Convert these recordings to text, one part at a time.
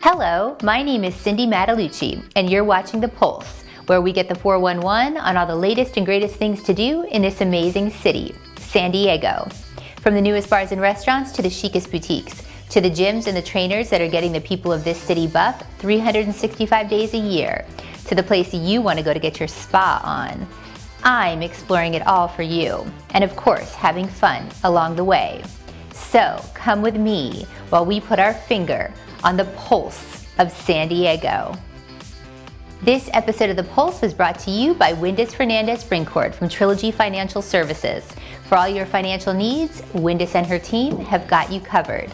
Hello, my name is Cindy Matalucci, and you're watching The Pulse, where we get the 411 on all the latest and greatest things to do in this amazing city, San Diego. From the newest bars and restaurants to the chicest boutiques, to the gyms and the trainers that are getting the people of this city buff 365 days a year, to the place you want to go to get your spa on. I'm exploring it all for you, and of course, having fun along the way. So come with me while we put our finger on the pulse of San Diego. This episode of The Pulse was brought to you by Windus Fernandez Brinkkord from Trilogy Financial Services. For all your financial needs, Windus and her team have got you covered.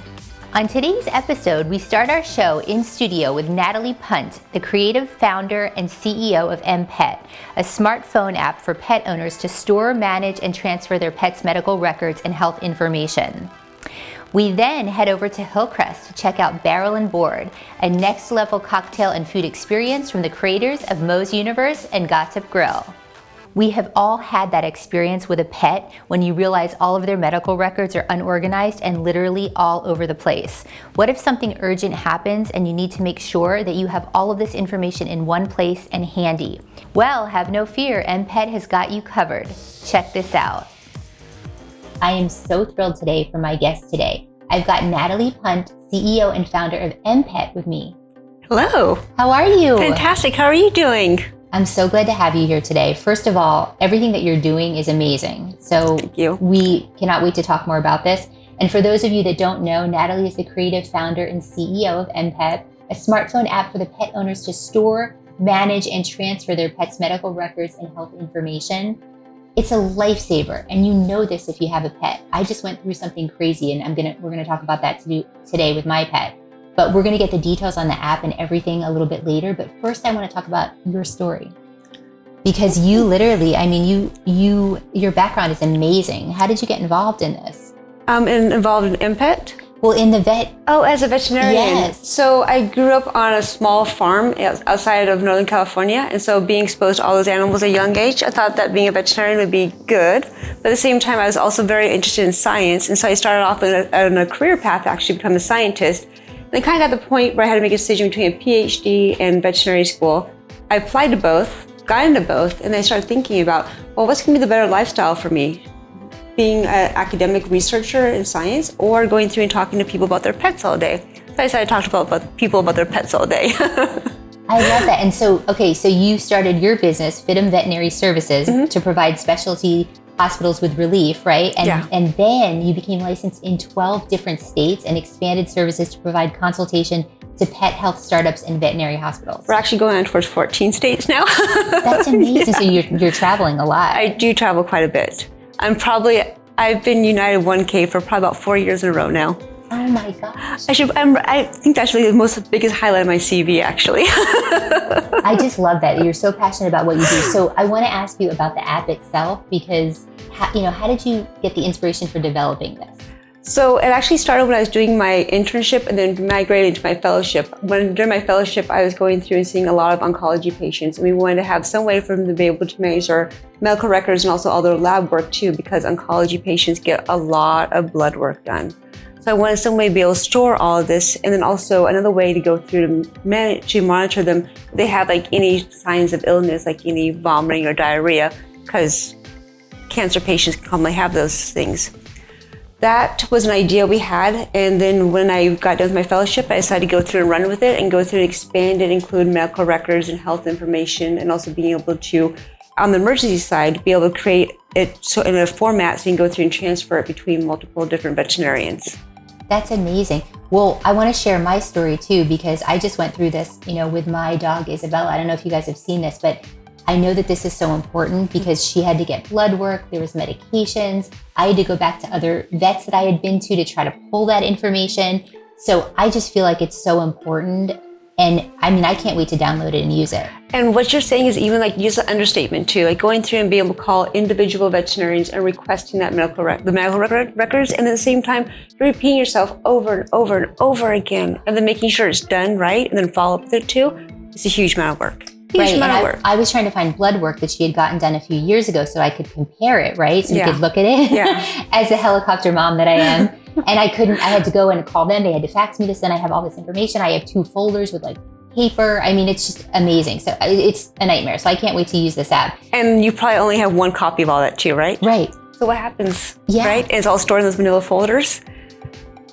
On today's episode, we start our show in studio with Natalie Punt, the creative founder and CEO of mPet, a smartphone app for pet owners to store, manage, and transfer their pets' medical records and health information. We then head over to Hillcrest to check out Barrel and Board, a next-level cocktail and food experience from the creators of Moe's Universe and Gossip Grill. We have all had that experience with a pet when you realize all of their medical records are unorganized and literally all over the place. What if something urgent happens and you need to make sure that you have all of this information in one place and handy? Well, have no fear, mPet has got you covered. Check this out. I am so thrilled today for my guest today. I've got Natalie Punt, CEO and founder of mPet with me. Hello. How are you? Fantastic. How are you doing? I'm so glad to have you here today. First of all, everything that you're doing is amazing. So Thank you. We cannot wait to talk more about this. And for those of you that don't know, Natalie is the creative founder and CEO of mPet, a smartphone app for the pet owners to store, manage, and transfer their pets' medical records and health information. It's a lifesaver, and you know this if you have a pet. I just went through something crazy, and we're gonna talk about that today with my pet. But we're gonna get the details on the app and everything a little bit later. But first, I want to talk about your story, because you literally, your background is amazing. How did you get involved in this? Involved in mPet? Well, in the vet. Oh, as a veterinarian. Yes. So I grew up on a small farm outside of Northern California. And so being exposed to all those animals at a young age, I thought that being a veterinarian would be good. But at the same time, I was also very interested in science. And so I started off on a career path to actually become a scientist. And I kind of got to the point where I had to make a decision between a PhD and veterinary school. I applied to both, got into both, and I started thinking about, well, what's going to be the better lifestyle for me? Being an academic researcher in science or going through and talking to people about their pets all day. So I decided to talk about people about their pets all day. I love that. And so you started your business, Fitum Veterinary Services, to provide specialty hospitals with relief, right? And then you became licensed in 12 different states and expanded services to provide consultation to pet health startups and veterinary hospitals. We're actually going on towards 14 states now. That's amazing. Yeah. So you're traveling a lot. I do travel quite a bit. I've been United 1K for probably about 4 years in a row now. Oh my gosh. I think that's really the biggest highlight of my CV, actually. I just love that. You're so passionate about what you do. So I want to ask you about the app itself, because how did you get the inspiration for developing this? So it actually started when I was doing my internship and then migrated into my fellowship. During my fellowship, I was going through and seeing a lot of oncology patients, and we wanted to have some way for them to be able to manage their medical records and also all their lab work too, because oncology patients get a lot of blood work done. So I wanted some way to be able to store all of this, and then also another way to go through to monitor them. If they have like any signs of illness, like any vomiting or diarrhea, because cancer patients commonly have those things. That was an idea we had, and then when I got done with my fellowship, I decided to go through and run with it and go through and expand it, include medical records and health information, and also being able to, on the emergency side, be able to create it so in a format so you can go through and transfer it between multiple different veterinarians. That's amazing. Well, I want to share my story too, because I just went through this, with my dog, Isabella. I don't know if you guys have seen this, but I know that this is so important because she had to get blood work. There was medications. I had to go back to other vets that I had been to try to pull that information. So I just feel like it's so important. And I can't wait to download it and use it. And what you're saying is even use an understatement too, going through and being able to call individual veterinarians and requesting that medical records, and at the same time, you're repeating yourself over and over and over again, and then making sure it's done right, and then follow up with it too. It's a huge amount of work. Right, and I was trying to find blood work that she had gotten done a few years ago so I could compare it, right? So you could look at it as a helicopter mom that I am. And I had to go and call them. They had to fax me this. Then I have all this information. I have 2 folders with like paper. I mean, it's just amazing. So it's a nightmare. So I can't wait to use this app. And you probably only have 1 copy of all that too, right? Right. So what happens, Yeah. right? It's all stored in those manila folders.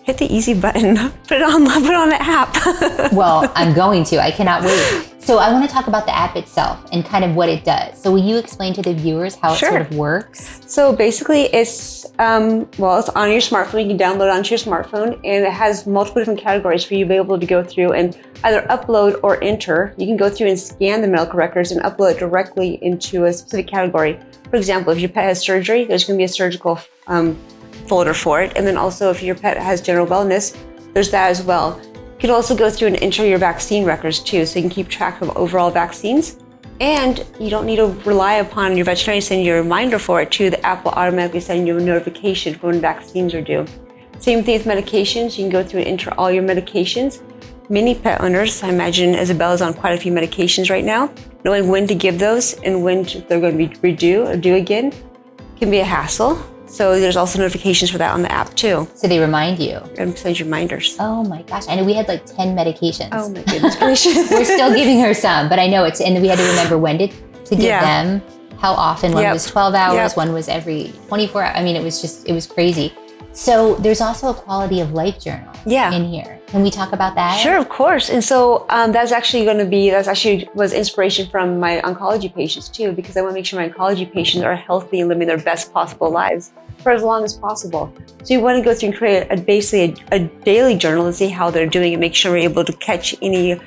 Hit the easy button, put it on the app. Well, I'm going to. I cannot wait. So I want to talk about the app itself and kind of what it does. So will you explain to the viewers how it sort of works? So basically it's, it's on your smartphone. You can download it onto your smartphone, and it has multiple different categories for you to be able to go through and either upload or enter. You can go through and scan the medical records and upload it directly into a specific category. For example, if your pet has surgery, there's going to be a surgical folder for it. And then also if your pet has general wellness, there's that as well. You can also go through and enter your vaccine records too, so you can keep track of overall vaccines. And you don't need to rely upon your veterinarian to send you a reminder for it too. The app will automatically send you a notification for when vaccines are due. Same thing with medications. You can go through and enter all your medications. Many pet owners, I imagine Isabella's on quite a few medications right now, knowing when to give those and when they're going to be due again can be a hassle. So there's also notifications for that on the app too. So they remind you. And send you reminders. Oh my gosh. I know we had like 10 medications. Oh my goodness gracious. We're still giving her some, but I know and we had to remember when to give them, how often. One was 12 hours, one was every 24 hours. I mean, it was crazy. So there's also a quality of life journal in here. Can we talk about that? Sure, of course. And so that's actually was inspiration from my oncology patients too, because I want to make sure my oncology patients are healthy and living their best possible lives for as long as possible. So you want to go through and create basically a daily journal and see how they're doing and make sure we're able to catch any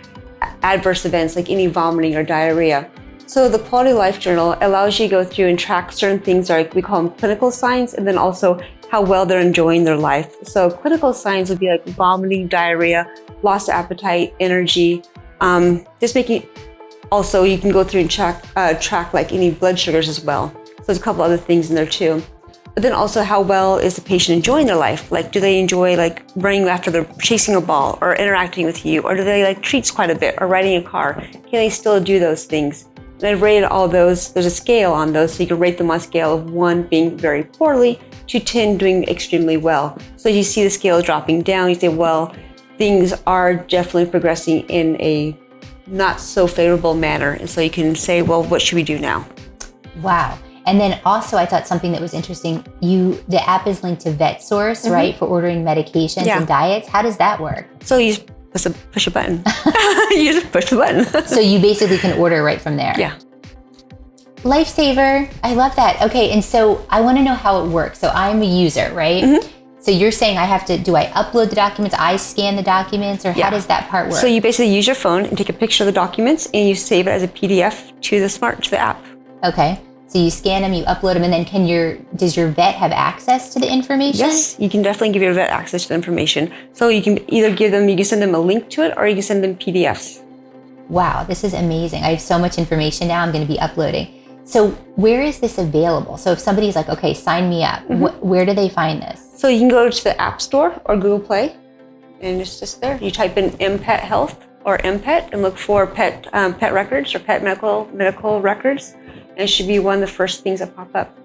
adverse events like any vomiting or diarrhea. So the quality of life journal allows you to go through and track certain things like we call them clinical signs, and then also how well they're enjoying their life. So clinical signs would be like vomiting, diarrhea, loss of appetite, energy, just making, also you can go through and track like any blood sugars as well. So there's a couple other things in there too. But then also how well is the patient enjoying their life? Like do they enjoy like running after they're chasing a ball or interacting with you? Or do they like treats quite a bit or riding a car? Can they still do those things? And I've rated all those, there's a scale on those, so you can rate them on a scale of 1 being very poorly to 10 doing extremely well. So you see the scale dropping down, you say, well, things are definitely progressing in a not so favorable manner. And so you can say, well, what should we do now? Wow. And then also I thought something that was interesting, the app is linked to VetSource, right? For ordering medications and diets. How does that work? So you just push a button. You just push the button. So you basically can order right from there. Yeah. Lifesaver. I love that. Okay. And so I want to know how it works. So I'm a user, right? So you're saying do I upload the documents? I scan the documents, or how does that part work? So you basically use your phone and take a picture of the documents and you save it as a PDF to the app. Okay. So you scan them, you upload them, and then does your vet have access to the information? Yes, you can definitely give your vet access to the information. So you can either you can send them a link to it, or you can send them PDFs. Wow, this is amazing. I have so much information now I'm going to be uploading. So where is this available? So if somebody's like, okay, sign me up, where do they find this? So you can go to the App Store or Google Play, and it's just there. You type in mPet Health or mPet and look for pet records or pet medical records. And it should be one of the first things that pop up.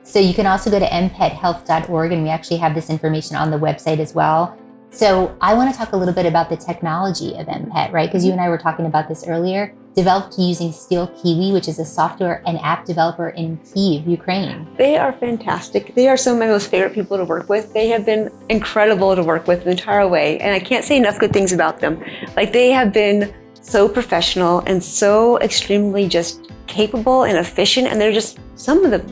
So you can also go to mpethealth.org, and we actually have this information on the website as well. So I want to talk a little bit about the technology of mPet, right? Because you and I were talking about this earlier. Developed using Steel Kiwi, which is a software and app developer in Kyiv, Ukraine. They are fantastic. They are some of my most favorite people to work with. They have been incredible to work with the entire way. And I can't say enough good things about them. Like, they have been so professional and so extremely just capable and efficient. And they're just some of the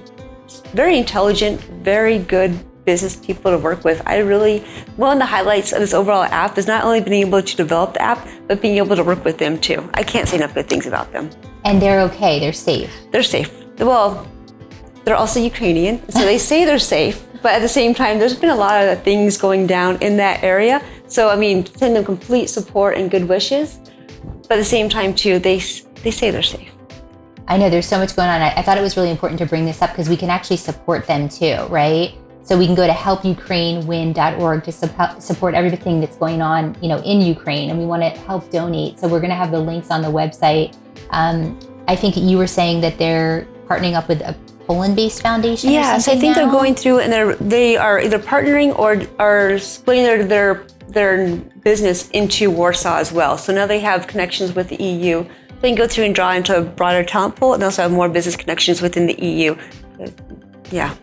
very intelligent, very good business people to work with. One of the highlights of this overall app is not only being able to develop the app, but being able to work with them too. I can't say enough good things about them. And they're okay, they're safe. They're safe. Well, they're also Ukrainian, so they say they're safe, but at the same time, there's been a lot of things going down in that area. So, I mean, send them complete support and good wishes, but at the same time too, they say they're safe. I know there's so much going on. I thought it was really important to bring this up because we can actually support them too, right? So we can go to helpukrainewin.org to support everything that's going on, in Ukraine, and we want to help donate. So we're going to have the links on the website. I think you were saying that they're partnering up with a Poland-based foundation? Yeah, so I think they're going through, and they are either partnering or are splitting their business into Warsaw as well. So now they have connections with the EU. They can go through and draw into a broader talent pool, and also have more business connections within the EU. Yeah.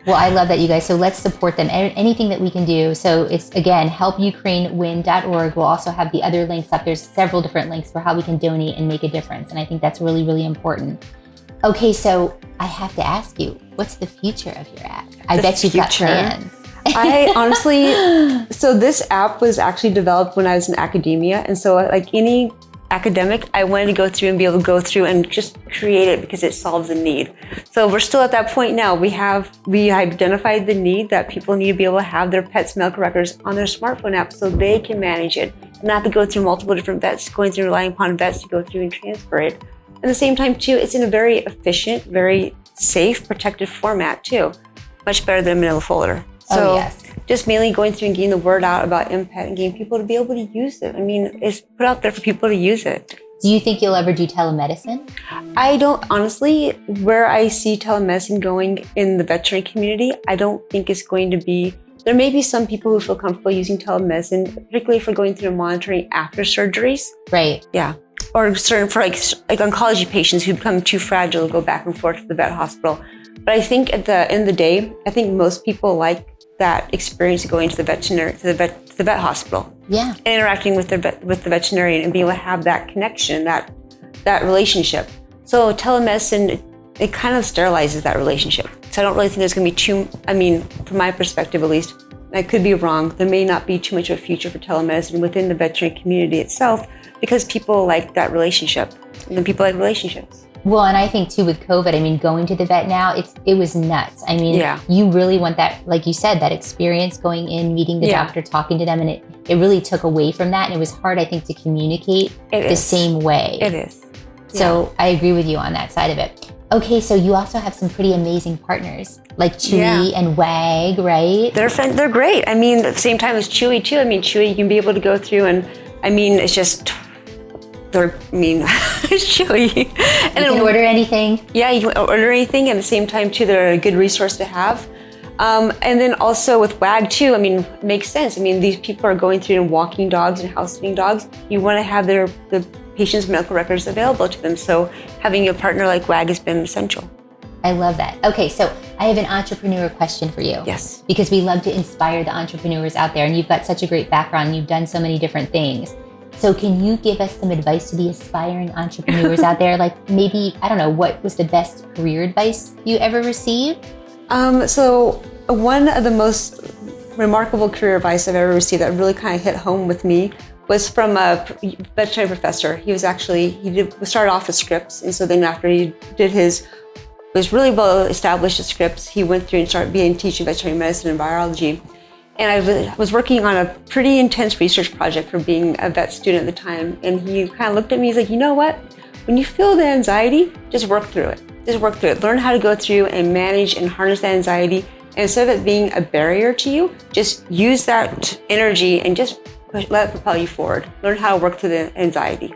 Well, I love that, you guys. So let's support them. Anything that we can do. So it's, again, helpukrainewin.org. We'll also have the other links up. There's several different links for how we can donate and make a difference. And I think that's really, really important. Okay, so I have to ask you, what's the future of your app? I bet you've got plans. I honestly, so this app was actually developed when I was in academia. And so like any academic, I wanted to go through and be able to go through and just create it because it solves a need. So we're still at that point now. We identified the need that people need to be able to have their pets' medical records on their smartphone app so they can manage it, not have to go through multiple different vets, relying upon vets to go through and transfer it. At the same time too, it's in a very efficient, very safe, protected format too. Much better than a manila folder. So yes. Just mainly going through and getting the word out about mPet and getting people to be able to use it. I mean, it's put out there for people to use it. Do you think you'll ever do telemedicine? I don't, honestly, where I see telemedicine going in the veterinary community, I don't think it's going to be, there may be some people who feel comfortable using telemedicine, particularly for going through monitoring after surgeries. Right. Yeah. Or certain for like oncology patients who become too fragile to go back and forth to the vet hospital. But I think at the end of the day, I think most people like that experience of going to the vet hospital. Yeah. And interacting with the veterinarian and being able to have that connection, that relationship. So telemedicine, it kind of sterilizes that relationship. So I don't really think there's going to be from my perspective at least, I could be wrong, there may not be too much of a future for telemedicine within the veterinary community itself because people like that relationship and people like relationships. Well, and I think too with COVID, going to the vet now, it was nuts. You really want that, like you said, that experience going in, meeting the doctor, talking to them, and it really took away from that. And it was hard, I think, to communicate the same way. It is. So I agree with you on that side of it. Okay, so you also have some pretty amazing partners like Chewy and Wag, right? They're great. At the same time as Chewy too. Chewy, you can be able to go through and it's just, it's Chewy. And you can order anything. Yeah, you can order anything. At the same time too, they're a good resource to have. And then also with Wag too, it makes sense. These people are going through and walking dogs and house sitting dogs. You want to have the patient's medical records available to them. So having a partner like Wag has been essential. I love that. Okay, so I have an entrepreneur question for you. Yes. Because we love to inspire the entrepreneurs out there, and you've got such a great background. You've done so many different things. So can you give us some advice to the aspiring entrepreneurs out there? Like maybe, I don't know, what was the best career advice you ever received? So one of the most remarkable career advice I've ever received that really kind of hit home with me was from a veterinary professor. He started off with scripts. And so then after he did was really well established at scripts, he went through and started teaching veterinary medicine and virology. And I was working on a pretty intense research project for being a vet student at the time. And he kind of looked at me, he's like, you know what? When you feel the anxiety, just work through it. Just work through it. Learn how to go through and manage and harness that anxiety. And instead of it being a barrier to you, just use that energy and just let it propel you forward. Learn how to work through the anxiety.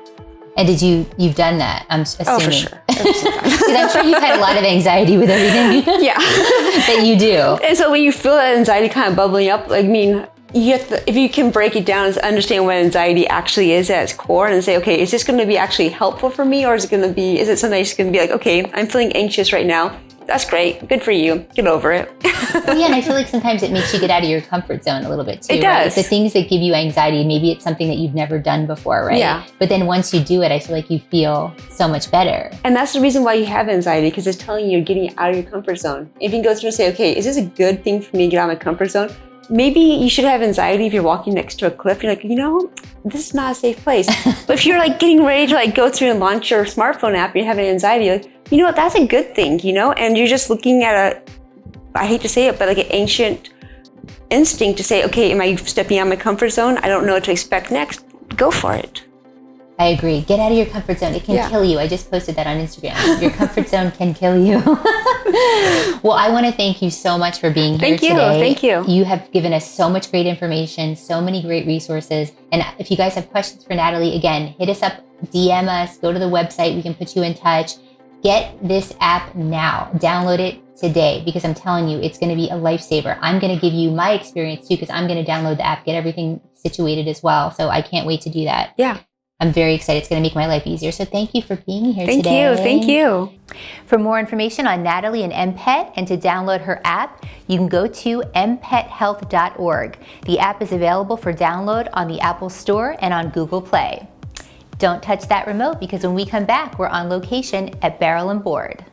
And you've done that, I'm assuming. Oh, for sure. Because I'm sure you've had a lot of anxiety with everything that you do. And so when you feel that anxiety kind of bubbling up, if you can break it down and understand what anxiety actually is at its core and say, okay, is this going to be actually helpful for me? Or is it something that's going to be like, okay, I'm feeling anxious right now. That's great. Good for you. Get over it. Well, yeah, and I feel like sometimes it makes you get out of your comfort zone a little bit too. It does. Right? The things that give you anxiety, maybe it's something that you've never done before, right? Yeah. But then once you do it, I feel like you feel so much better. And that's the reason why you have anxiety, because it's telling you you're getting out of your comfort zone. If you can go through and say, okay, is this a good thing for me to get out of my comfort zone? Maybe you should have anxiety if you're walking next to a cliff. You're like, this is not a safe place. But if you're getting ready to go through and launch your smartphone app and you're having anxiety, you're like, you know what, that's a good thing, and you're just looking at I hate to say it, but an ancient instinct to say, okay, am I stepping out of my comfort zone? I don't know what to expect next. Go for it. I agree. Get out of your comfort zone. It can kill you. I just posted that on Instagram. Your comfort zone can kill you. Well, I want to thank you so much for being here today. Thank you. You have given us so much great information, so many great resources. And if you guys have questions for Natalie, again, hit us up, DM us, go to the website. We can put you in touch. Get this app now. Download it today because I'm telling you, it's going to be a lifesaver. I'm going to give you my experience too because I'm going to download the app, get everything situated as well. So I can't wait to do that. Yeah. I'm very excited. It's going to make my life easier. So thank you for being here today. Thank you. For more information on Natalie and mPet and to download her app, you can go to mpethealth.org. The app is available for download on the Apple Store and on Google Play. Don't touch that remote because when we come back, we're on location at Barrel and Board.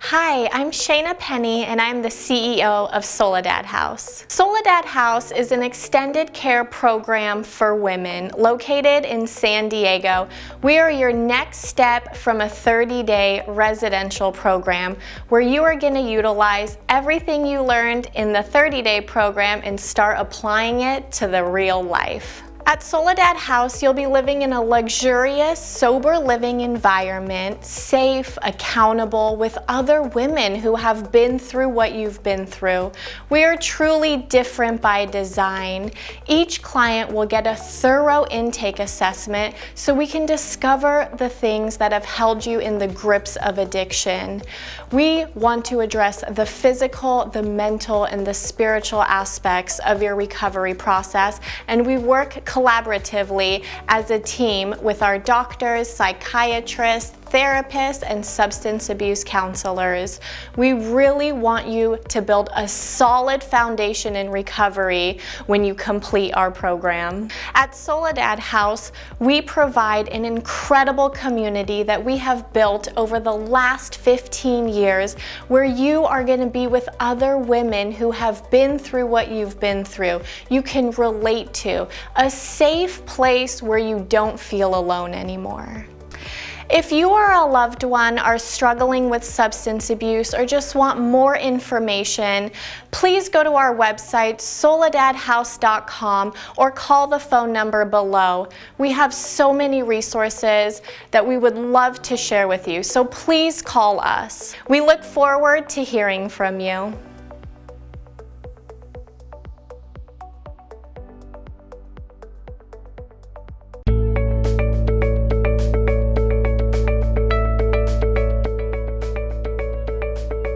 Hi, I'm Shayna Penny and I'm the CEO of Soledad House. Soledad House is an extended care program for women located in San Diego. We are your next step from a 30-day residential program where you are going to utilize everything you learned in the 30-day program and start applying it to the real life. At Soledad House, you'll be living in a luxurious, sober living environment, safe, accountable, with other women who have been through what you've been through. We are truly different by design. Each client will get a thorough intake assessment so we can discover the things that have held you in the grips of addiction. We want to address the physical, the mental, and the spiritual aspects of your recovery process, and we work collaboratively as a team with our doctors, psychiatrists, therapists, and substance abuse counselors. We really want you to build a solid foundation in recovery when you complete our program. At Soledad House, we provide an incredible community that we have built over the last 15 years where you are going to be with other women who have been through what you've been through. You can relate to a safe place where you don't feel alone anymore. If you or a loved one are struggling with substance abuse or just want more information, please go to our website, soledadhouse.com, or call the phone number below. We have so many resources that we would love to share with you, so please call us. We look forward to hearing from you.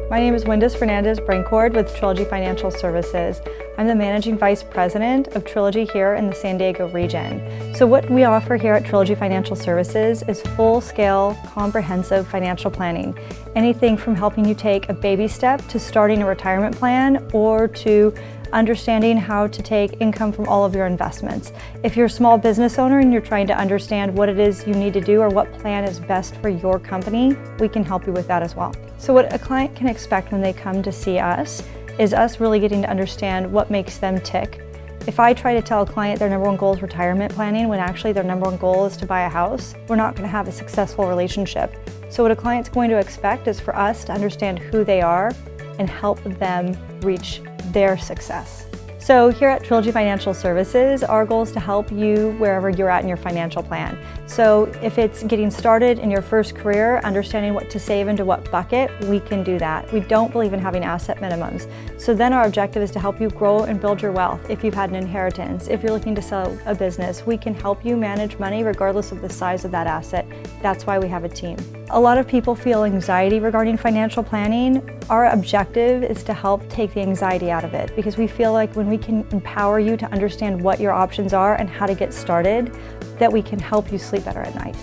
My name is Windus Fernandez Brinkkord with Trilogy Financial Services. I'm the Managing Vice President of Trilogy here in the San Diego region. So what we offer here at Trilogy Financial Services is full-scale, comprehensive financial planning. Anything from helping you take a baby step to starting a retirement plan or to understanding how to take income from all of your investments. If you're a small business owner and you're trying to understand what it is you need to do or what plan is best for your company, we can help you with that as well. So what a client can expect when they come to see us is us really getting to understand what makes them tick. If I try to tell a client their number one goal is retirement planning when actually their number one goal is to buy a house, we're not going to have a successful relationship. So what a client's going to expect is for us to understand who they are and help them reach their success. So here at Trilogy Financial Services, our goal is to help you wherever you're at in your financial plan. So if it's getting started in your first career, understanding what to save into what bucket, we can do that. We don't believe in having asset minimums. So then our objective is to help you grow and build your wealth. If you've had an inheritance, if you're looking to sell a business, we can help you manage money regardless of the size of that asset. That's why we have a team. A lot of people feel anxiety regarding financial planning. Our objective is to help take the anxiety out of it because we feel like when we can empower you to understand what your options are and how to get started, that we can help you sleep better at night.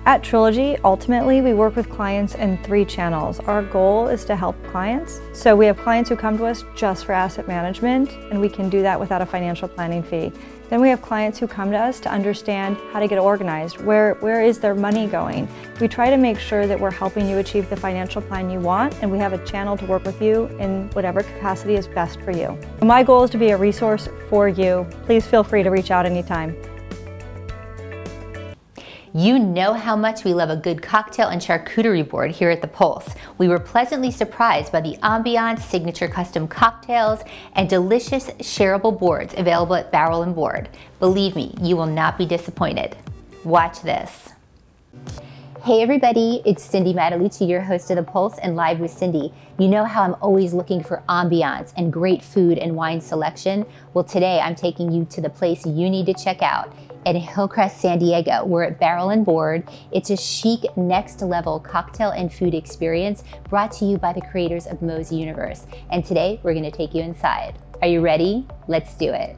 At Trilogy, ultimately, we work with clients in 3 channels. Our goal is to help clients. So we have clients who come to us just for asset management, and we can do that without a financial planning fee. Then we have clients who come to us to understand how to get organized. Where is their money going? We try to make sure that we're helping you achieve the financial plan you want, and we have a channel to work with you in whatever capacity is best for you. My goal is to be a resource for you. Please feel free to reach out anytime. You know how much we love a good cocktail and charcuterie board here at The Pulse. We were pleasantly surprised by the ambiance, signature custom cocktails, and delicious shareable boards available at Barrel and Board. Believe me, you will not be disappointed. Watch this. Hey everybody, it's Cindy Matalucci, your host of The Pulse and Live with Cindy. You know how I'm always looking for ambiance and great food and wine selection? Well, today I'm taking you to the place you need to check out. At Hillcrest, San Diego, we're at Barrel and Board. It's a chic, next-level cocktail and food experience brought to you by the creators of Moe's Universe. And today, we're gonna take you inside. Are you ready? Let's do it.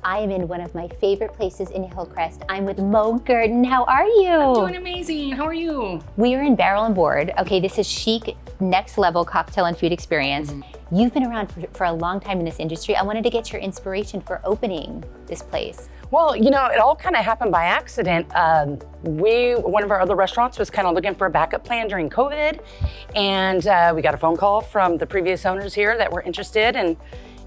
I am in one of my favorite places in Hillcrest. I'm with Mo Gurdon. How are you? I'm doing amazing. How are you? We are in Barrel and Board. Okay, this is chic, next level cocktail and food experience. You've been around for a long time in this industry. I wanted to get your inspiration for opening this place. Well, you know, it all kind of happened by accident. One of our other restaurants was kind of looking for a backup plan during COVID. And we got a phone call from the previous owners here that were interested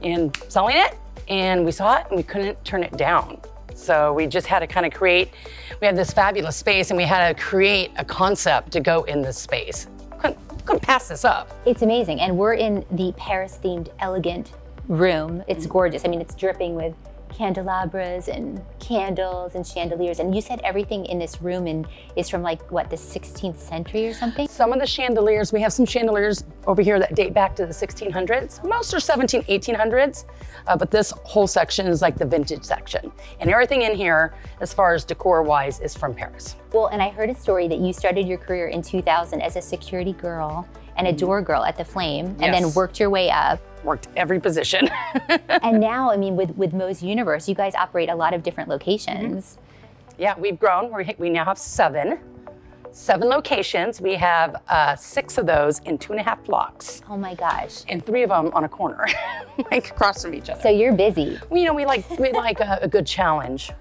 in selling it. And we saw it and we couldn't turn it down. So we just had to kind of we had this fabulous space and we had to create a concept to go in this space. Couldn't pass this up. It's amazing. And we're in the Paris-themed elegant room. It's gorgeous. I mean, it's dripping with candelabras and candles and chandeliers. And you said everything in this room is from like, what, the 16th century or something? Some of the chandeliers, we have some chandeliers over here that date back to the 1600s. Most are 1800s, but this whole section is like the vintage section. And everything in here, as far as decor-wise, is from Paris. Well, and I heard a story that you started your career in 2000 as a security girl and a door girl at the Flame, and then worked your way up. Worked every position. And now, I mean, with Moe's Universe, you guys operate a lot of different locations. Yeah, we've grown. We now have seven locations. We have 6 of those in 2.5 blocks. Oh my gosh. And 3 of them on a corner, like across from each other. So you're busy. Well, you know, we like a good challenge.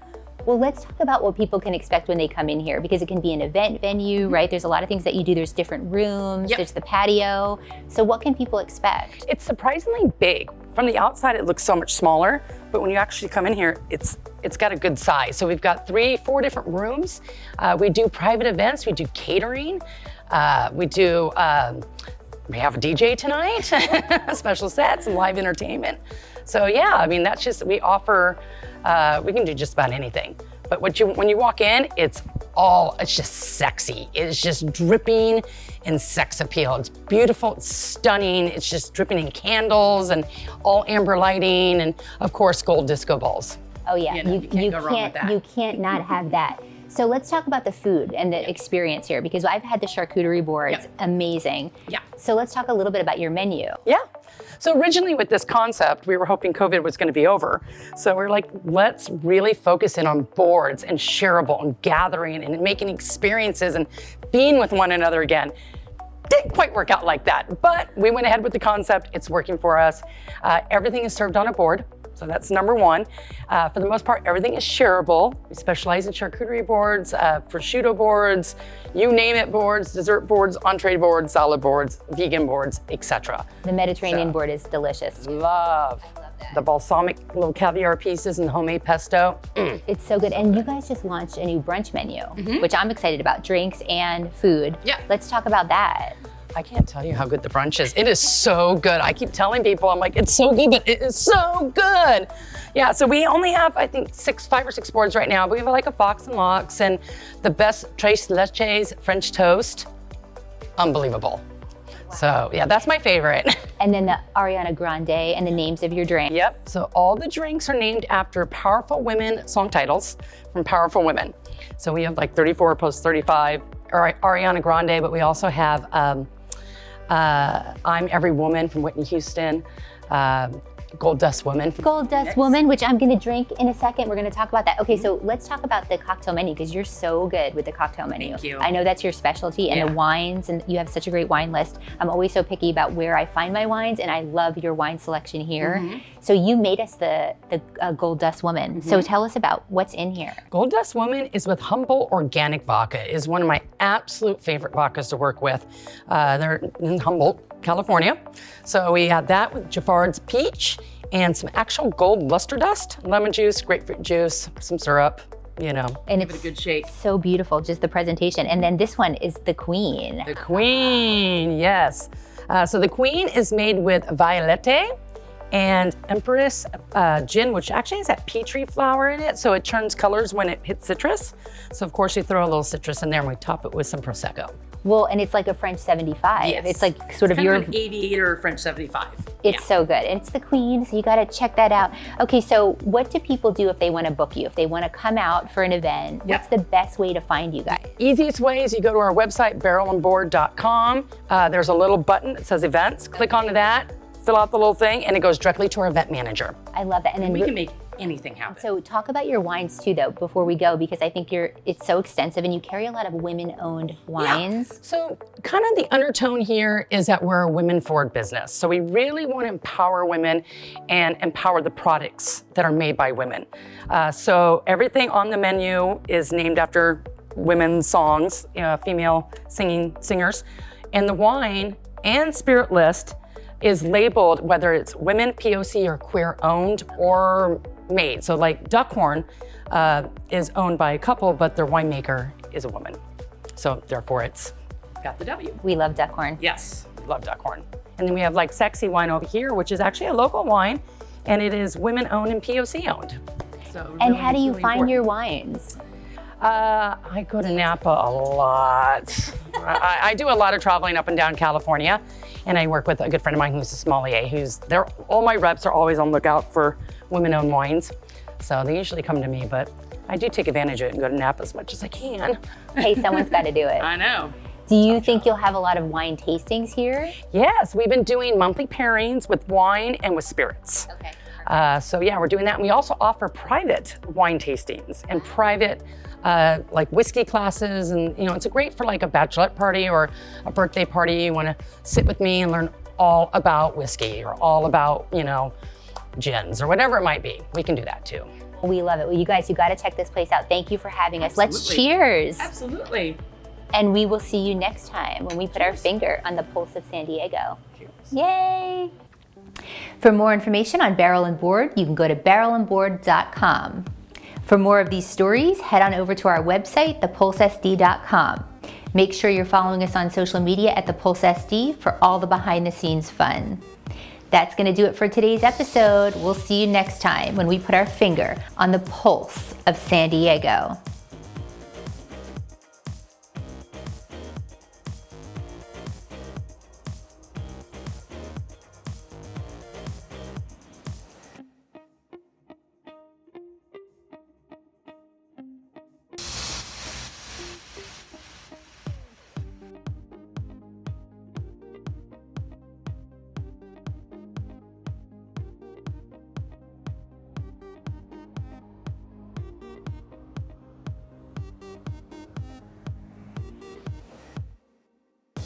Well, let's talk about what people can expect when they come in here, because it can be an event venue, right? There's a lot of things that you do. There's different rooms, there's the patio. So what can people expect? It's surprisingly big. From the outside, it looks so much smaller, but when you actually come in here, it's got a good size. So we've got 4 different rooms. We do private events, we do catering, we have a DJ tonight, special sets and live entertainment. So yeah, I mean, that's just, we can do just about anything. But when you walk in, it's just sexy. It's just dripping in sex appeal. It's beautiful, it's stunning. It's just dripping in candles and all amber lighting and of course gold disco balls. Oh yeah, you can't go wrong with that. You can't not have that. So let's talk about the food and the experience here, because I've had the charcuterie boards, amazing. Yeah. So let's talk a little bit about your menu. Yeah. So originally with this concept, we were hoping COVID was going to be over. So we're like, let's really focus in on boards and shareable and gathering and making experiences and being with one another again. Didn't quite work out like that, but we went ahead with the concept. It's working for us. Everything is served on a board. So that's number 1. For the most part, everything is shareable. We specialize in charcuterie boards, prosciutto boards, you name it boards, dessert boards, entree boards, salad boards, vegan boards, etc. The Mediterranean board is delicious. Love the balsamic little caviar pieces and the homemade pesto. It's so good. And you guys just launched a new brunch menu, which I'm excited about, drinks and food. Yeah. Let's talk about that. I can't tell you how good the brunch is. It is so good. I keep telling people, I'm like, it's so good, but it is so good. Yeah, so we only have, I think, 5 or 6 boards right now, but we have like a Fox and Lox and the best tres leches French toast. Unbelievable. So yeah, that's my favorite. And then the Ariana Grande and the names of your drinks. Yep, so all the drinks are named after powerful women song titles from powerful women. So we have like 34 post 35, Ariana Grande, but we also have I'm Every Woman from Whitney Houston, Gold Dust Woman. Gold Dust Woman, which I'm gonna drink in a second. We're gonna talk about that. Okay, so let's talk about the cocktail menu, because you're so good with the cocktail menu. Thank you. I know that's your specialty, and the wines, and you have such a great wine list. I'm always so picky about where I find my wines, and I love your wine selection here. So you made us the Gold Dust Woman. So tell us about what's in here. Gold Dust Woman is with Humboldt Organic Vodka. It is one of my absolute favorite vodkas to work with. They're in Humboldt, California. So we had that with Jaffard's Peach and some actual gold luster dust, lemon juice, grapefruit juice, some syrup, you know. And give it a good shake. So beautiful, just the presentation. And then this one is the Queen. The Queen, yes. So the Queen is made with Violette and Empress gin, which actually has that peach flower in it, so it turns colors when it hits citrus. So of course you throw a little citrus in there and we top it with some Prosecco. Well, and it's like a French 75. Yes. It's like sort of Kind your... of an 88 or French 75. It's so good. And it's the Queen, so you gotta check that out. Okay, so what do people do if they wanna book you? If they wanna come out for an event, what's the best way to find you guys? Easiest way is you go to our website, barrelandboard.com. There's a little button that says events. Click onto that, fill out the little thing, and it goes directly to our event manager. I love that. And then We can make anything happen. So talk about your wines too, though, before we go, because I think it's so extensive and you carry a lot of women-owned wines. Yeah. So kind of the undertone here is that we're a women-forward business. So we really want to empower women and empower the products that are made by women. So everything on the menu is named after women's songs, female singers. And the wine and spirit list is labeled whether it's women, POC, or queer-owned or made. So like Duckhorn is owned by a couple, but their winemaker is a woman. So therefore it's got the W. We love Duckhorn. Yes, love Duckhorn. And then we have like Sexy Wine over here, which is actually a local wine, and it is women-owned and POC-owned. So And really, how do you really find important. your wines? I go to Napa a lot. I do a lot of traveling up and down California, and I work with a good friend of mine who's a sommelier. All my reps are always on lookout for women-owned wines, so they usually come to me. But I do take advantage of it and go to Napa as much as I can. Hey, someone's got to do it. I know. Do you think you'll have a lot of wine tastings here? Yes, we've been doing monthly pairings with wine and with spirits. Okay. So yeah, we're doing that. And we also offer private wine tastings and private like whiskey classes. And it's great for like a bachelorette party or a birthday party. You want to sit with me and learn all about whiskey or all about, gins or whatever it might be. We can do that too. We love it. Well, you guys, you got to check this place out. Thank you for having us. Absolutely. Let's cheers. Absolutely. And we will see you next time when we put our finger on the pulse of San Diego. Cheers. Yay! For more information on Barrel and Board, you can go to barrelandboard.com. For more of these stories, head on over to our website, thepulsesd.com. Make sure you're following us on social media at thepulsesd for all the behind-the-scenes fun. That's going to do it for today's episode. We'll see you next time when we put our finger on the pulse of San Diego.